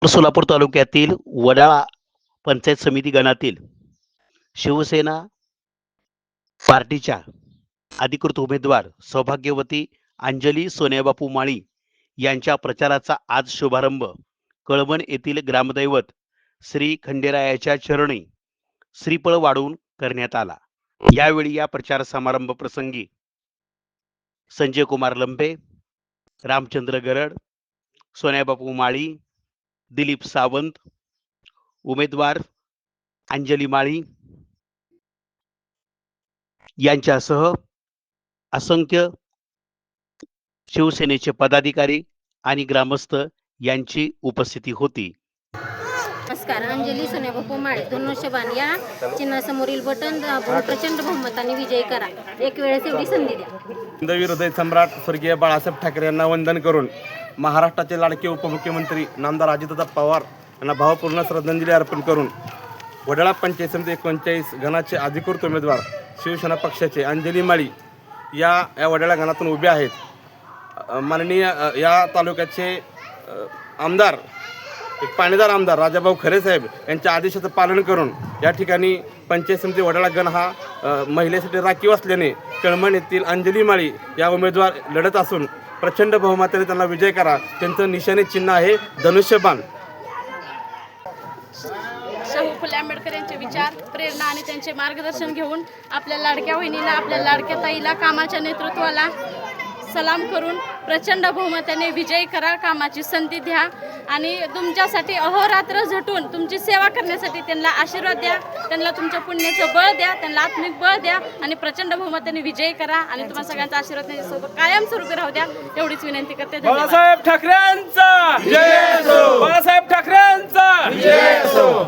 सोलापूर तालुक्यातील वडाळा पंचायत समिती गणातील शिवसेना पार्टीच्या अधिकृत उमेदवार सौभाग्यवती अंजली सोन्याबापू माळी यांच्या प्रचाराचा आज शुभारंभ कळवण येथील ग्रामदैवत श्री खंडेरायाच्या चरणी श्रीफळ वाढवून करण्यात आला। यावेळी या प्रचार समारंभ प्रसंगी संजय कुमार लंबे, रामचंद्र गरड, सोन्याबापू माळी, दिलीप सावंत, उमेदवार अंजली माळी यांच्यासह असंख्य शिवसेनेचे पदाधिकारी आणि ग्रामस्थ यांची उपस्थिती होती। नमस्कार, अंजली सोन्याबापू माळी 2 वर्ष बाण या चिन्हासमोरील बटन दाबून प्रचंड बहुमताने विजयी करा। एक वेळेस एवढी संधी द्या। हिंदवी हृदय सम्राट स्वर्गीय बाळासाहेब ठाकरे यांना वंदन करून महाराष्ट्राचे लाडके उपमुख्यमंत्री नामदार अजितदादा पवार यांना भावपूर्ण श्रद्धांजली अर्पण करून वडाळा पंचायत समिती 39 गणाचे अधिकृत उमेदवार शिवसेना पक्षाचे अंजली माळी या वडाळा गणातून उभे आहेत। माननीय या तालुक्याचे आमदार एक पाणीदार आमदार राजाभाऊ खरे साहेब यांच्या आदेशाचं पालन करून या ठिकाणी पंचायत समिती वडाळा गण हा महिलेसाठी राखीव असल्याने कळवण येथील अंजली माळी या उमेदवार लढत असून प्रचंड बहुमताने त्यांना विजय करा। त्यांचं निशाणे चिन्ह आहे धनुष्यबाण। शाहू फुले आंबेडकर यांचे विचार, प्रेरणा आणि त्यांचे मार्गदर्शन घेऊन आपल्या लाडक्या बहिणीला, आपल्या लाडक्या ताईला, कामाच्या नेतृत्वाला सलाम करून प्रचंड बहुमताने विजयी करा। कामाची संधी द्या आणि तुमच्यासाठी अहोरात्र झटून तुमची सेवा करण्यासाठी त्यांना आशीर्वाद द्या, त्यांना तुमच्या पुण्याचं बळ द्या, त्यांना आत्मिक बळ द्या आणि प्रचंड बहुमताने विजयी करा आणि तुम्हाला सगळ्यांचा आशीर्वाद त्यांच्यासोबत कायमस्वरूपी राहू द्या एवढीच विनंती करते। बाळासाहेब ठाकरेंचा जय असो, बाळासाहेब ठाकरेंचा जय असो।